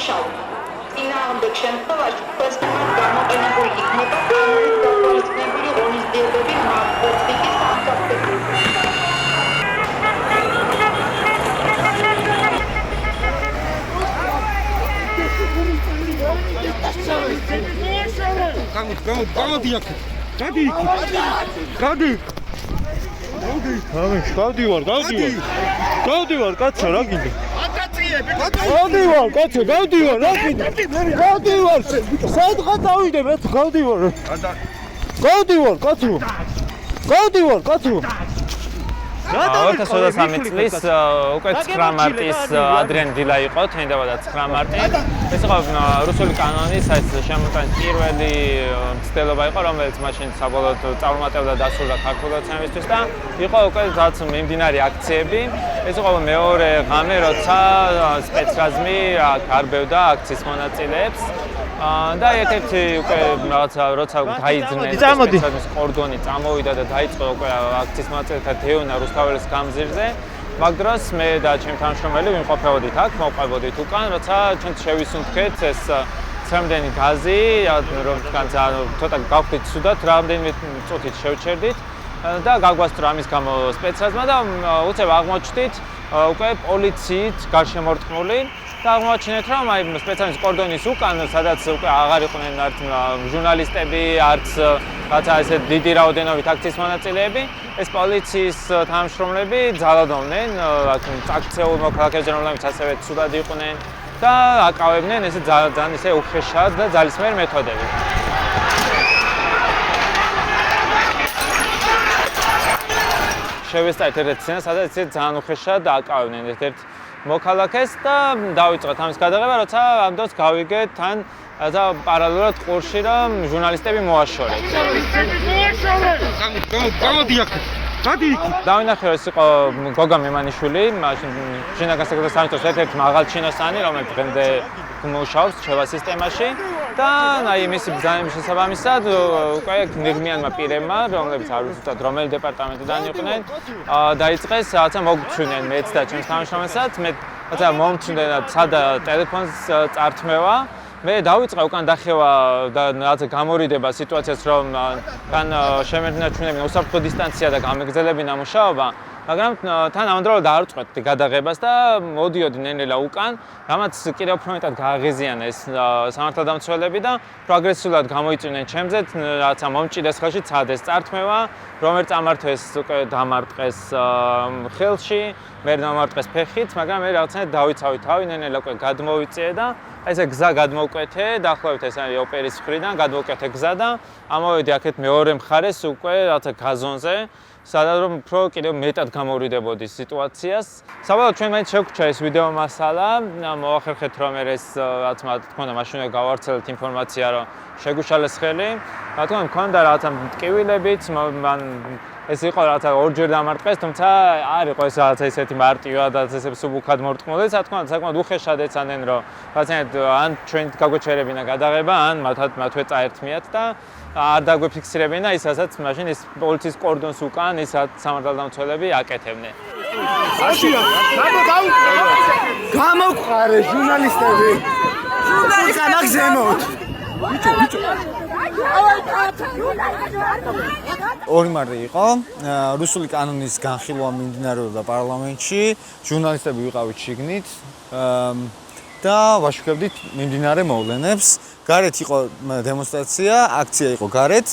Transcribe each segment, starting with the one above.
დამუშავდა. წინააღმდეგ შემთხვევაში ყველგან გამოყენებული იქნება კანონის გაფორმებული ღონისძიებები მართლობის სამსახურში. გავდივარ, კაცო, რა გინდა? გავდივარ, კაცო, გავდივარ, რა გინდა? გავდივარ, სადღა დავიდე, მე გავდივარ. გავდივარ, კაცო. 2023 წლის უკვე 9 მარტის ადრიან დილა იყო, თენდებოდა 9 მარტი. ეს იყო რუსული კანონის ეს შემოტანის პირველი მცდელობა იყო, რომელიც მაშინ საბოლოოდ წარუმატებდა დასრულდა ქართულ ოცნებისთვის და იყო უკვე რაც მიმდინარე აქციები. ეს იყო მეორე ღამე, როცა სპეცრაზმი გარბევდა აქციის მონაწილეებს. და ერთ-ერთი უკვე რაღაცა როცა გაიძნენ სპეცრაზმის კორდონი წამოვიდა და დაიწყო უკვე აქციის მონაწილეთა დეუნა რუსთაველის გამზირზე. მაგ დროს მე და ჩემი თანამშრომელი ვიმყოფებოდით აქ, მოვყვებოდით უკან, როცა ჩვენ შევისუნთქეთ ეს ცემდენი გაზი, რომ თან ცოტა გავხდით სუდად, რამდენიმე წუთით შევჩერდით და გაგვასწრო ამის გამო სპეცრაზმა და უცებ აღმოჩნდით უკვე პოლიციით გარშემორტყმული. და აღმოაჩინეთ, რომ აი სპეცრაზმის კორდონის უკან, სადაც უკვე აღარ იყვნენ არც ჟურნალისტები, არც რაცა ესე დიდი რაოდენობით აქციის მონაწილეები, ეს პოლიციის თანამშრომლები ძალადობდნენ, აქციულ მოქალაქეებთან, რომლებიც ასევე ცუდად იყვნენ და აკავებდნენ ესე ძალიან ესე უხეშად და ძალისმიერ მეთოდებით. შევესწრეთ ერთ სცენას, სადაც ესე ძალიან უხეშად აკავებდნენ ერთ-ერთ მოქალაქეს და დავიწყეთ ამის გადაღება, როცა ამ დროს გავიგეთ თან და პარალელურად ყურში რომ ჟურნალისტები მოაშორეთ. დავინახე რომ ეს იყო გოგა მემანიშვილი, მაშინ შინაგან საქმეთა სამინისტროს ერთ-ერთი მაღალჩინოსანი, რომელიც დღემდე მუშაობს ჩვევა სისტემაში და აი მისი ბრძანის შესაბამისად უკვე ნიღმიანმა პირებმა, რომლებიც არ ვიცით რომელი დეპარტამენტიდან იყვნენ, დაიწყეს რაღაცა მოგწვინენ მეც და ჩემს თანამშრომელსაც, მე რაღაცა მომწვიდნენ სადა ტელეფონს წართმევა. მე დავიწყე უკან დახევა და რაღაცა გამორიდება სიტუაციას, რომ თან შემეძნაჩვენებინა უსაფრთხო დისტანცია და გამეგზელებინა მუშაობა, მაგრამ თან ამავდროულად არ წყვეტდი გადაღებას და მოდიოდი ნენელა უკან, რამაც კიდევ უფრო მეტად გააღიზიანა ეს სამართალდამცველები და პროგრესულად გამოიწვინენ ჩემზე, რაღაცა მომჭიდეს ხელში ცადეს წართმევა, რომ ვერ წამართვეს უკვე დამარტყეს ხელში, ვერ დამარტყეს ფეხით, მაგრამ მე რაღაცნაირად დავიცავი თავი, ნენელა უკვე გადმოვიწიე და ესე გზა გადმოვკვეთე, დაახლოებით ეს არის ოპერის მხრიდან, გადმოვკვეთე გზა და ამოვედი აქეთ მეორე მხარეს უკვე რაღაცა გაზონზე, სადაც რომ უფრო კიდევ მეტად გამორიდებოდი სიტუაციას. საბოლოოდ ჩვენ მაინც შევგვჭირა ეს ვიდეო მასალა, მოახერხეთ რომ ეს რაც მათქონდა მაშინვე გავავრცელეთ ინფორმაცია, რომ შეგვიშალეს ხელი. რატომ მქონდა რაღაცა ტკივილებიც, მან ეს იყო რაღაცა ორჯერ დამარტყეს, თუმცა არ იყო ეს რაღაცა ისეთი მარტივად და ესე სუბუქად მორტყმული, საკმაოდ უხეშად ეცადნენ, რომ რაღაცნაირად ან ჩვენ გაგვეჩერებინა გადაღება, ან მათვე წაერთმიათ და არ დაგვეფიქსირებინა ის, რასაც მაშინ ეს პოლიციის კორდონს უკან ის სამართალდამცველები აკეთებდნენ. გამოყარე ჟურნალისტები. უკან გზემოთ. ორი მარტი იყო რუსული კანონის განხილვა მიმდინარეობდა პარლამენტში, ჟურნალისტები ვიყავით შიგნით და ვაშუქებდით მიმდინარე მოვლენებს. გარეთ იყო დემონსტრაცია, აქცია იყო გარეთ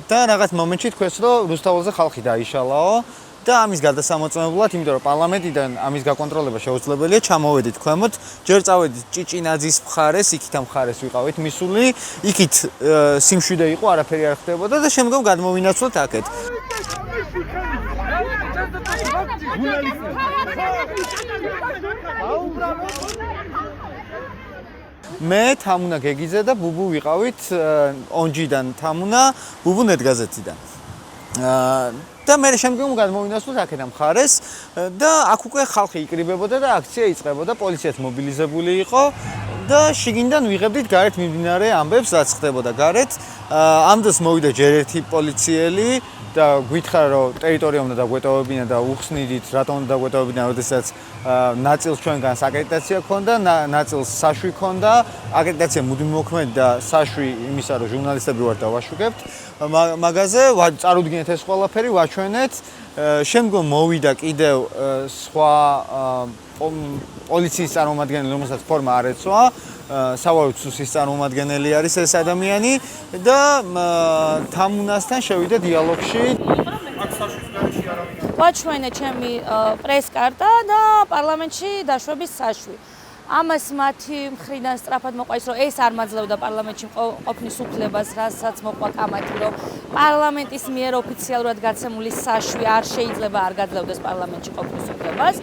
და რაღაც მომენტში თქვეს, რომ რუსთაველზე ხალხი დაიშალაო და ამის გადასამოწმებლად, იმიტომ რომ პარლამენტიდან ამის გაკონტროლება შეუძლებელია, ჩამოვედით ქვემოთ, ჯერ წავედით ჭიჭინაძის მხარეს, იქით ამ მხარეს ვიყავით მისული, იქით სიმშვიდე იყო, არაფერი არ ხდებოდა და შემდგომ გადმოვინაცვლეთ აქეთ. მე თამუნა გეგიძე და ბუბუ ვიყავით ონჯიდან თამუნა, ბუბუ ნეტგაზეთიდან. და მე შემდგომ გადმოვინაცვლეთ აქეთ ამ მხარეს და აქ უკვე ხალხი იკრიბებოდა და აქცია იწყებოდა, პოლიციაც მობილიზებული იყო და შიგნიდან ვიღებდით გარეთ მიმდინარე ამბებს, რაც ხდებოდა გარეთ. ამ დროს მოვიდა ჯერ ერთი პოლიციელი და გვითხრა რომ ტერიტორია უნდა დაგვეტოვებინა და უხსნიდით რატომ უნდა დაგვეტოვებინა, როდესაც ნაწილს ჩვენგან აკრედიტაცია ქონდა, ნაწილს საშვი ქონდა, აკრედიტაცია მუდმივ მოქმედი და საშვი იმისა რომ ჟურნალისტები ვართ და ვაშუქებთ მაგაზე, წარუდგინეთ ეს ყველაფერი, ვაჩვენეთ. შემდგომ მოვიდა კიდევ სხვა პოლიციის წარმომადგენელი, რომელსაც ფორმა არ ეცვა, სავარაუდოდ სუსის წარმომადგენელი არის ეს ადამიანი და თამუნასთან შევიდა დიალოგში. ვაჩვენე ჩემი პრესკარტა და პარლამენტში დაშვების საშვი. ამას მათი მხრიდან სწრაფად მოყვეს, რომ ეს არ მაძლევდა პარლამენტში ყოფნის უფლებას, რასაც მოყვა კამათი, რომ პარლამენტის მიერ ოფიციალურად გაცემული საშვი არ შეიძლება არ გაძლევდეს პარლამენტში ყოფნის უფლებას.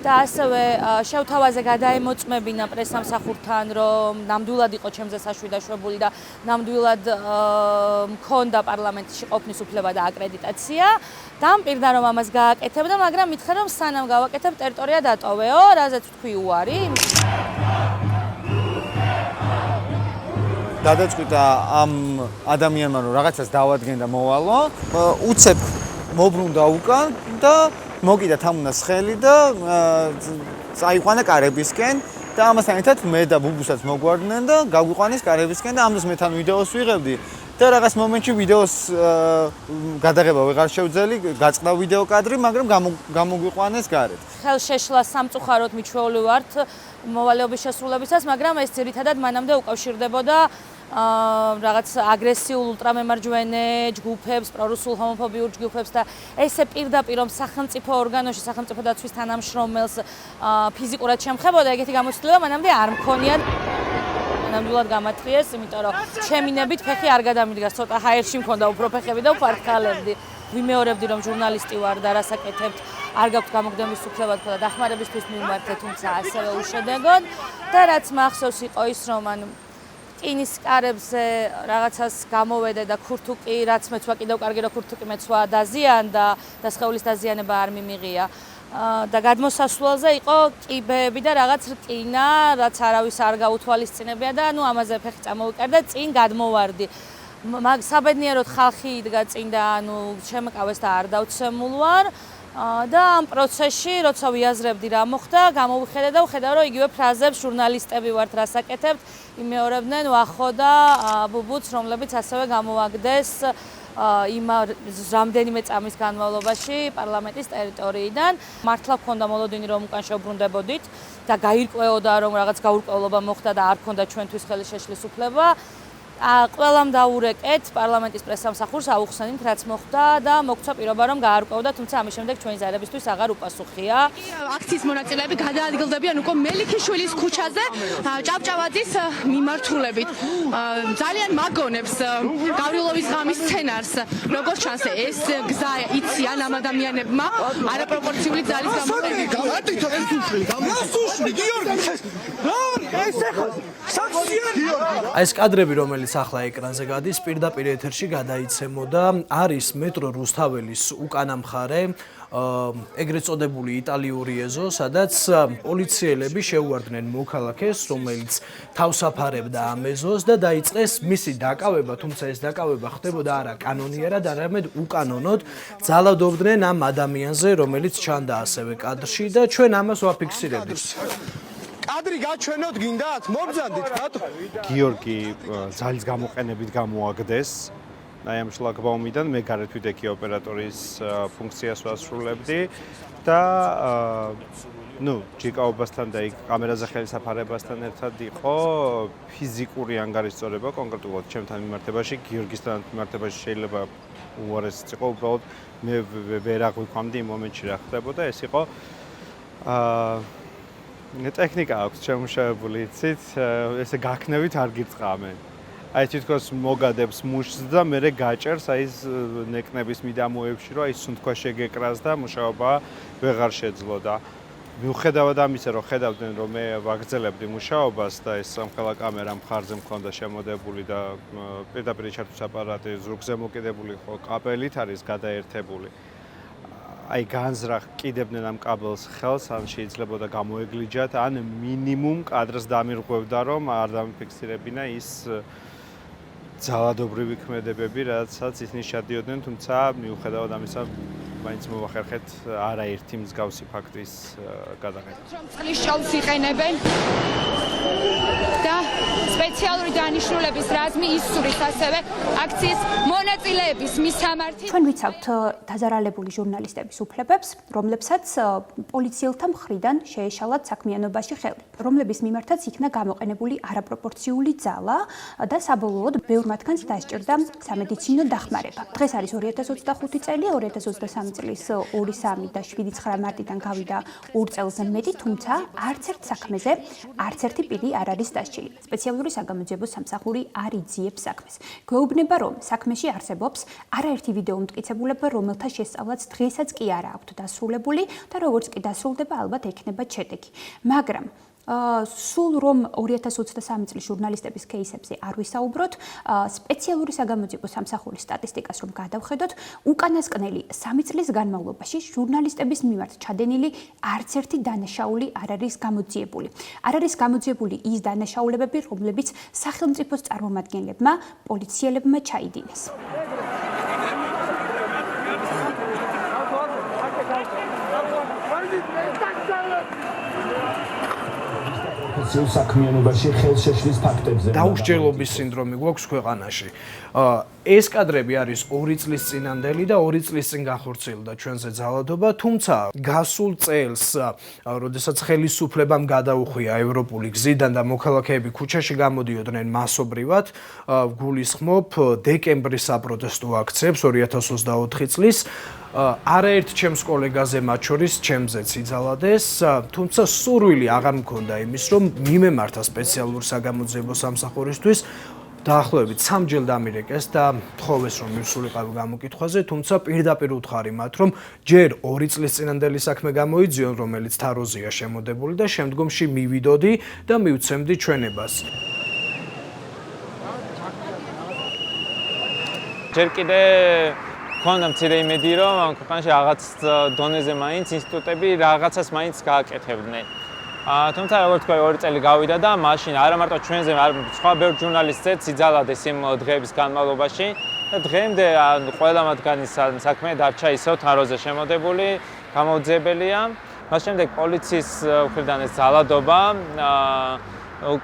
და ასევე შევთავაზე გადაემოწმებინა პრესამსახურთან, რომ ნამდვილად იყო ჩემზე საშვი დაშვებული და ნამდვილად მქონდა პარლამენტში ყოფნის უფლება და აკრედიტაცია. დამპირდა რომ ამას გააკეთებდა, მაგრამ მითხრა რომ სანამ გავაკეთებ ტერიტორია დატოვეო, რაზეც თქვი უარი. გადაწყვიტა ამ ადამიანმა რომ რაღაცას დავადგენ და მოვალო, უცებ მოbrunდა უკან და მოკიდა თამუნას ხელი და წაიყვანა კარებისკენ და ამასთან ერთად მე და ბუბუსაც მოგვარდნენ და გაგვიყვანეს კარებისკენ და ამას მე თან ვიდეოს ვიღებდი და რაღაც მომენტში ვიდეოს გადაღება ვეღარ შევძელი, გაწყდა ვიდეო კადრი, მაგრამ გამოგვიყვანეს გარეთ. ხელშეშლა სამწუხაროდ მიჩვეული ვართ მოვალეობის შესრულებისას, მაგრამ ეს ძირითადად მანამდე უკავშირდებოდა რაღაც აგრესიულ ულტრამემარჯვენე ჯგუფებს, პრორუსულ ჰომოფობიურ ჯგუფებს და ესე პირდაპირ სახელმწიფო ორგანოში, სახელმწიფო დაცვის თანამშრომელს ფიზიკურად შემხებოდა, ეგეთი გამოცდილება მანამდე არ მქონია. ნამდვილად გამათრიეს, იმიტომ რომ ჩემინებით ფეხი არ გადამიდგას, ცოტა ჰაერში მქონდა უფრო ფეხები და ვფართხალებდი. ვიმეორებდი რომ ჟურნალისტი ვარ და რასაკეთებთ, არ გაქვთ გამოგდების უფლება და დახმარებისთვის მივმართე, თუმცა ასევე უშედეგოდ და რაც მახსოვს იყო ის რომ რკინის კარებზე რაღაცას გამოვედე და ქურთუკი, რაც მეცვა კიდევ კარგი რომ ქურთუკი მეცვა დაზიანდა და სხეულის დაზიანება არ მიმიღია. და გადმოსასვლელზე იყო კიბეები და რაღაც რკინა, რაც არავის არ გაუთვალისწინებია და ამაზე ფეხი წამოვიკარდა, წინ გადმოვარდი. საბედნიეროდ ხალხი იდგა წინ და შემეკავეს და არ დავცემულ ვარ. და ამ პროცესში, როცა ვიაზრებდი რა მოხდა, გამოვიხედე და ვხედავ, რომ იგივე ფრაზებს ჟურნალისტები ვართ რასაკეთებთ, იმეორებდნენ ვახო და ბუბუც, რომლებიც ასევე გამოვაგდეს იმ რამდენიმე წამის განმავლობაში პარლამენტის ტერიტორიიდან. მართლა გქონდა მოლოდინი, რომ უკან შევბრუნდებოდით და გაირკვეოდა, რომ რაღაც გაურკვევლობა მოხდა და არ გქონდა ჩვენთვის ხელშეშლის უფლება. ყველამ დაურეკეთ პარლამენტის პრესამსახურს აუხსენით რაც მოხდა და მოგცა პირობა რომ გაარკვევდა, თუმცა ამის შემდეგ ჩვენი ზარებისთვის აღარ უპასუხია. აქციის მონაწილეები გადაადგილდებიან უკვე მელიქიშვილის ქუჩაზე ჭავჭავაძის მიმართულებით. ძალიან მაგონებს გავრილოვის ღამის სცენარს. როგორც ჩანს, ეს გზა იციან ამ ადამიანებმა არაპროპორციული ძალის გამოყენებით. ეს კადრები, რომელიც ახლა ეკრანზე გადის, პირდაპირ ეთერში გადაიცემოდა, არის მეტრო რუსთაველის უკანა მხარე, ეგრეთ წოდებული იტალიური ეზო, სადაც პოლიციელები შეუვარდნენ მოქალაქეს, რომელიც თავსაფარებდა ამ ეზოს და დაიწყეს მისი დაკავება, თუმცა ეს დაკავება ხდებოდა არა კანონიერად, არამედ უკანონოდ, ძალადობდნენ ამ ადამიანზე, რომელიც ჩანდა ასევე კადრში და ჩვენ ამას ვაფიქსირებდით. კადრი გაჩვენოთ გინდათ? მობრძანდით, რატო? გიორგი ძალის გამოყენებით გამოაგდეს. აი ამ შლაგბაუმიდან მე გარეთ ვიდექი ოპერატორის ფუნქციას ვასრულებდი და ჯიკაობასთან და იქ კამერაზე ხელისაფარებასთან ერთად იყო ფიზიკური ანგარიშწორება, კონკრეტულად ჩემთან მიმართებაში, გიორგისთან მიმართებაში შეიძლება უარესიც იყო, უბრალოდ მე ვერ აღვიქვამდი იმ მომენტში რა ხდებოდა, ეს იყო ტექნიკა აქვს შემუშავებული, იცით, ესე გაქნევით არ გირწყამენ. აი თითქოს მოგადებს მუშს და მერე გაჭერს აი ეს ნეკნების მიდამოებში, რომ აი სუნთქვა შეგეკრას და მუშაობა ვეღარ შეძლო და მიუხედავად ამისა, რომ ხედავდნენ, რომ მე ვაგრძელებდი მუშაობას და ეს სამხელა კამერა მხარზე მქონდა შემოდებული და პირდაპირ ჩართვის აპარატი ზურგზე მოკიდებული ხო კაბელით არის გადაერთებული. აი განზრახ კიდებდნენ ამ კაბელს ხელს, ან შეიძლებოდა გამოეგლიჯათ, ან მინიმუმ კადრს დამირღვევდა, რომ არ დამიფიქსირებინა ის ძალადობრივი ქმედებები, რადგანაც ისინი შედიოდნენ, თუმცა მიუხედავად ამისა, მაინც მოვახერხეთ არაერთი მსგავსი ფაქტის გადაღება. წყლის ჭოლს იყენებენ და სპეციალური დანიშნულების რაზმი ისურვის ასევე აქციის მონაწილეების მისამართი. ჩვენ ვიცავთ დაზარალებული ჟურნალისტების უფლებებს, რომლებსაც პოლიციელთა მხრიდან შეეშალათ საქმიანობაში ხელი, რომლების მიმართაც იქნა გამოყენებული არაპროპორციული ძალა და საბოლოოდ ბევრ მათგანს დასჭირდა სამედიცინო დახმარება. დღეს არის 2025 წელი, 2023 წლის 2-3 და 7-9 მარტიდან გავიდა 2 წელზე მეტი, თუმცა არც ერთ საქმეზე არც ერთი პირი არ არის დასჯილი. სპეციალური საგამოძიებო სამსახური არ იძიებს საქმეს. გვეუბნება, რომ საქმეში არსებობს არაერთი ვიდეო მტკიცებულება, რომელთა შესწავლაც დღესაც კი არ აქვთ დასრულებული და როგორც კი დასრულდება, ალბათ ექნება შედეგი. მაგრამ სულ რომ 2023 წლის ჟურნალისტების кейსებზე არ ვისაუბროთ, სპეციალური საგამოძიებო სამსახურის სტატისტიკას რომ გადავხედოთ, უკანასკნელი 3 წლის განმავლობაში ჟურნალისტების მიმართ ჩადენილი არც ერთი დანაშაული არ არის გამოძიებული. არ არის გამოძიებული ის დანაშაულებები, რომლებიც სახელმწიფოს წარმომადგენლებმა, პოლიციელებმა ჩაიდინეს. საქმიანობაში ხელშეშლის ფაქტებზე დაუსჯელობის სინდრომი გვაქვს ქვეყანაში. ეს კადრები არის 2 წლის წინანდელი და 2 წლის წინ გახორციელდა ჩვენზე ძალადობა, თუმცა გასულ წელს, როდესაც ხელისუფლებამ გადაუხვია ევროპული გზიდან და მოქალაქეები ქუჩაში გამოდიოდნენ მასობრივად, გულისხმობ დეკემბრის საპროტესტო აქციებს 2024 წლის. არაერთ ჩემს კოლეგაზე მათ შორის ჩემზეც იძალადეს, თუმცა სურვილი აღარ მქონდა იმის, რომ მიმემართა სპეციალურ საგამოძიებო სამსახურისთვის დაახლოებით 3-ჯერ დამირეკეს და თხოვეს რომ მივსულიყავი გამოკითხვაზე, თუმცა პირდაპირ უთხარი მათ, რომ ჯერ 2 წლის წინანდელი საქმე გამოიძიონ, რომელიც თაროზეა შემოდებული და შემდგომში მივიდოდი და მივცემდი ჩვენებას. ჯერ კიდე ქონდა მცირე იმედი, რომ ამ ქვეყანაში რაღაც დონეზე მაინც ინსტიტუტები რაღაცას მაინც გააკეთებდნენ. თუმცა როგორც თქვი 2 წელი გავიდა და მაშინ არა მარტო ჩვენზე, არამედ სხვა ბევრ ჟურნალისტზეც იძალადეს იმ დღეების განმავლობაში და დღემდე ყველა მათგანის საქმე დარჩა ისევ თაროზე შემოდებული, გამოძიებელია. მას შემდეგ პოლიციის მხრიდან ეს ძალადობა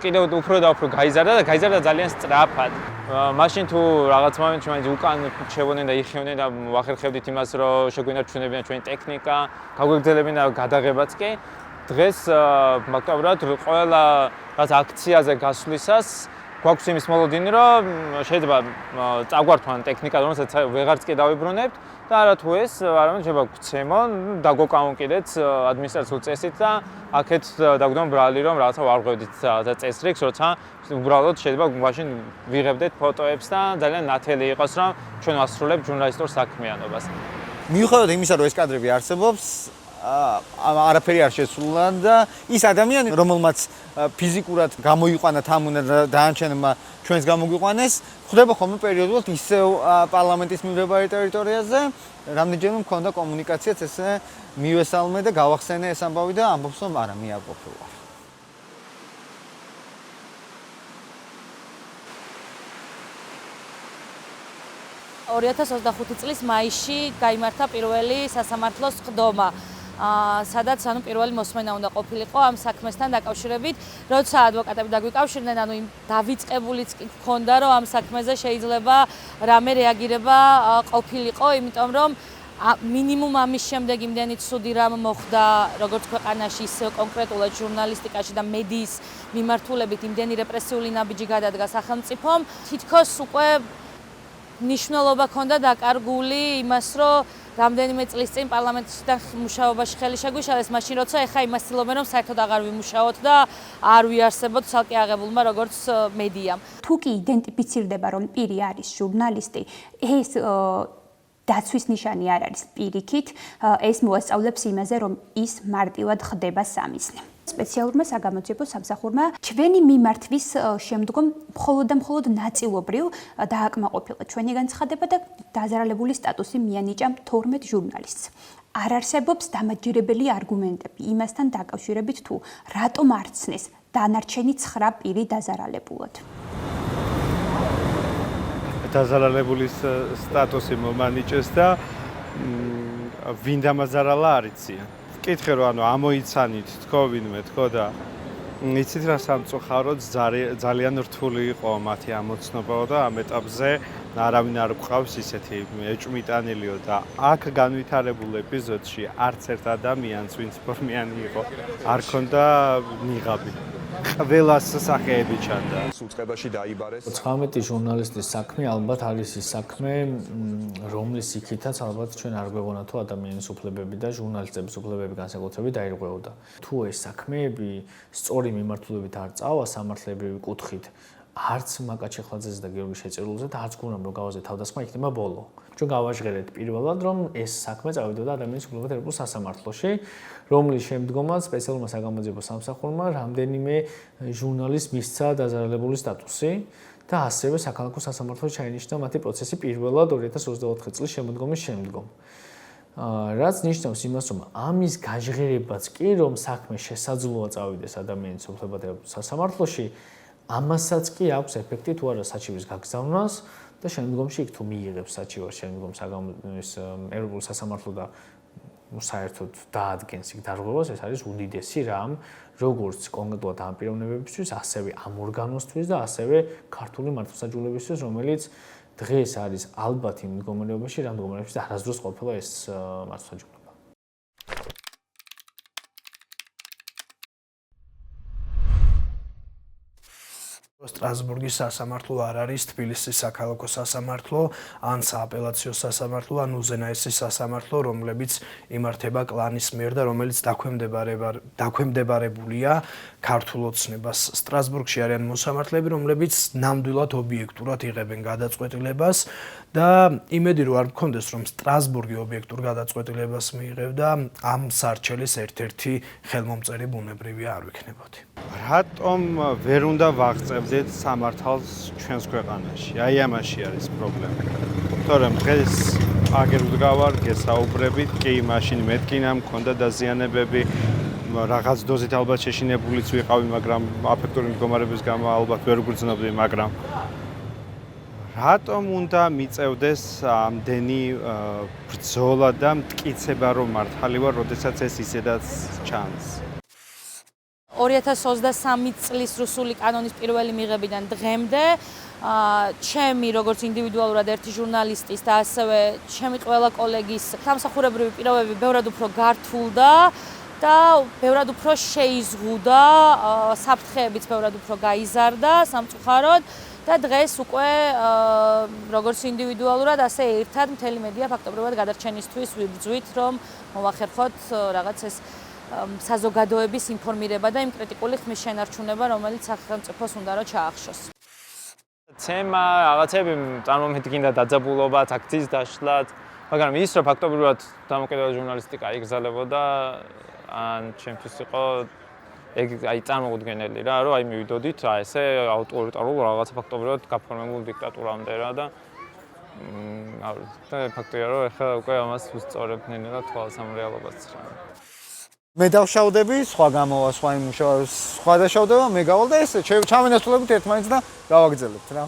კიდევ უფრო და უფრო გაიზარდა ძალიან სწრაფად. მაშინ თუ რაღაც მომენტში მაინც უკან შევოდნენ და იხიოდნენ და ვახერხებდით იმას, რომ შეგვინარჩუნებინა ჩვენი ტექნიკა, გაგვეგრძელებინა გადაღებაც კი. დღეს მაგალითად ყველა რაც აქციაზე გასვლისას გვაქვს იმის მოლოდინი, რომ შეიძლება წაგვართვან ტექნიკა, რომელსაც ვეღარც კი დავიბრუნებთ და არა თუ ეს, არამედ შეიძლება გვცემონ, დაგვოკავონკიდეთ ადმინისტრაციულ წესით და აქეთ დაგვდონ ბრალი, რომ რაღაცა ვარღვევდით და წესრიგს, როცა უბრალოდ შეიძლება მაშინ ვიღებდეთ ფოტოებს და ძალიან ნათელი იყოს, რომ ჩვენ ვასრულებთ ჟურნალისტურ საქმიანობას. მიუხედავად იმისა, რომ ეს კადრები არსებობს, არაფერი არ შესრულა და ის ადამიანი, რომელმაც ფიზიკურად გამოიყვანა თამუნა და დაანჩენმა ჩვენს გამოგვიყვანეს, ხვდება ხოლმე პერიოდულად ისევ პარლამენტის მიმდებარე ტერიტორიაზე, რამდენჯერმე მქონდა კომუნიკაციაც ესე მივესალმე და გავახსენე ეს ამბავი და ამბობს, რომ არა, მე არ ყოფილა. 2025 წლის მაისში გაიმართა პირველი სასამართლოს ხდომა, სადაც პირველი მოსმენა უნდა ყოფილიყო ამ საქმესთან დაკავშირებით, როცა ადვოკატები დაგვიკავშირდნენ, იმ დავიწყებულიც ჰქონდა, რომ ამ საქმეზე შეიძლება რამე რეაგირება ყოფილიყო, იმიტომ რომ მინიმუმ ამის შემდეგ იმდენი ცუდი რამ მოხდა, როგორც ქვეყანაში, ისე კონკრეტულად ჟურნალისტიკაში და მედიის მიმართულებით იმდენი რეპრესიული ნაბიჯი გადადგა სახელმწიფომ, თითქოს უკვე ნიშნულობა ჰქონდა დაკარგული იმას, რომ რამდენიმე წლის წინ პარლამენტიდან მუშაობაში ხელი შეგვიშალეს, მაშინ როცა ეხა იმას ცდილობენ, რომ საერთოდ აღარ ვიმუშაოთ და არ ვიარსებოთ ცალკე აღებულმა როგორც მედიამ. თუ კი იდენტიფიცირდება, რომ პირი არის ჟურნალისტი, ეს დაცვის ნიშანი არ არის პირიქით, ეს მოასწავლებს იმაზე, რომ ის მარტივად ხდება სამიზნე. სპეციალურმა საგამოძიებო სამსახურმა ჩვენი მიმართვის შემდგომ მხოლოდ ნაწილობრივ დააკმაყოფილა ჩვენი განცხადება და დაზარალებული სტატუსი მიანიჭა 12 ჟურნალისტს. არ არსებობს დამაჯერებელი არგუმენტები იმასთან დაკავშირებით, თუ რატომ არცნეს დანარჩენი 9 პირი დაზარალებულად. დაზარალებულის სტატუსი მომანიჭეს და ვინ დამაზარალა არ იციან. ვკითხე რომ ანუ ამოიცანით თქო ვინმე თქო და იცით რა სამწუხაროდ ძალიან რთული იყო მათი ამოცნობა და ამ ეტაპზე არავინ არ გვყავს ისეთი ეჭვმიტანილიო და აქ განვითარებულ ეპიზოდში არც ერთ ადამიანს ვინც ფორმიანი იყო არ ქონდა ნიღაბი. ყველას სახეები ჩანდა. უწყებაში დაიბარეს 19 ჟურნალისტის საქმე ალბათ არის ის საქმე, რომლის იქითაც ალბათ ჩვენ არ გვეღონა თუ ადამიანის უფლებები და ჟურნალისტების უფლებები განსაკუთრებით დაირღვეოდა. თუ ეს საქმეები სწორი მიმართულებით არ წავა სამართლებრივი კუთხით, არც მაკა ჩეხლაძეზე და გიორგი შეწირულზე და არც გუნამ რომ გავაზე თავდასხმა იქნება ბოლო. ჩვენ გავაჟღერეთ პირველად რომ ეს საქმე წავიდოდა ადამიანის უფლებათა ეროვნულ სასამართლოში, რომლის შემდგომაც სპეციალურმა საგამოძიებო სამსახურმა რამდენიმე ჟურნალისტს მისცა დაზარალებული სტატუსი და ასევე საქალაქო სასამართლოში ჩაინიშნა მათი პროცესი პირველად 2024 წლის შემოდგომის შემდგომ. რაც ნიშნავს იმას, რომ ამის გაჟღერებაც კი რომ საქმე შესაძლოა წავიდეს ადამიანის უფლებათა ეროვნულ სასამართლოში, ამასაც კი აქვს ეფექტი თუ არა საჩივის გაგზავნას და შემდგომში იქ თუ მიიღებს საჩივარს შემდგომ საგამოძიების ეროვნულ სასამართლო და საერთოდ დაადგენს იქ დარღვევას, ეს არის უდიდესი რამ, როგორც კონკრეტულად ამ პიროვნებებისთვის, ასევე ამ ორგანოსთვის და ასევე ქართული მართლმსაჯულებისთვის, რომელიც დღეს არის ალბათ იმ მდგომარეობაში, რა მდგომარეობაში არასდროს ყოფილა ეს მართლმსაჯულება. სტრასბურგის სასამართლო არ არის თბილისის საქალაქო სასამართლო, ან სააპელაციო სასამართლო, ან უზენაესი სასამართლო, რომლებიც იმართება კლანის მიერ და რომელიც დაქვემდებარებულია ქართულ ოცნებას. სტრასბურგში არიან მოსამართლეები, რომლებიც ნამდვილად ობიექტურად იღებენ გადაწყვეტილებას და იმედი რომ არ გქონდეს რომ სტრასბურგი ობიექტურ გადაწყვეტილებას მიიღებდა, ამ სარჩელის ერთ-ერთი ხელმომწერი ბუნებრივია არ ვიქნებოდი. რატომ ვერ უნდა ვაღწევდეთ სამართალს ჩვენს ქვეყანაში? აი ამაში არის პრობლემა. თორემ დღეს აგერ ვდგავარ, გესაუბრებით, კი მაშინ მეტკინა მქონდა დაზიანებები, რაღაც დოზით ალბათ შეშინებულიც ვიყავი, მაგრამ აფექტური მდგომარეობის გამო ალბათ ვერ ვგრძნობდი, მაგრამ რატომ უნდა მიწევდეს ამდენი ბრძოლა და მტკიცება რომ მართალი ვარ, როდესაც ეს ისედაც ჩანს? 2023 წლის რუსული კანონის პირველი მიღებიდან დღემდე ჩემი როგორც ინდივიდუალურად ერთი ჟურნალისტის და ასევე ჩემი ყველა კოლეგის სამსახურებრივი პირობები ბევრად უფრო გართულდა და ბევრად უფრო შეიზღუდა, საფრთხეებიც ბევრად უფრო გაიზარდა სამწუხაროდ და დღეს უკვე როგორც ინდივიდუალურად, ასე ერთად მთელი მედია ფაქტობრივად გადარჩენისთვის ვიბრძვით, რომ მოვახერხოთ რაღაც ეს საზოგადოების ინფორმირება და იმ კრიტიკული ხმის შენარჩუნება, რომელიც სახელმწიფოს უნდა რომ ჩაახშოს. თემა რაღაცები წარმომედგინდა დაძაბულობა, აქციის დაშლად, მაგრამ ის რომ ფაქტობრივად დამოკიდებული ჟურნალისტიკა იგზალებოდა, ან ჩემთვის იყო ეგ აი წარმოუდგენელი რა, რომ აი მივიდოდით რა ესე ავტორიტარულ რაღაცა ფაქტობრივად გაფორმებულ დიქტატურამდე რა და ფაქტია რომ ეხლა უკვე ამას ვსწორებდნენ რა თვალს ამ რეალობას რა. მე დავშავდები, სხვა გამოვა, სხვა იმუშავა, სხვა დაშავდება, მე გავალ და ესე ჩავინასრულებით ერთმანეთს და გავაგრძელებთ რა.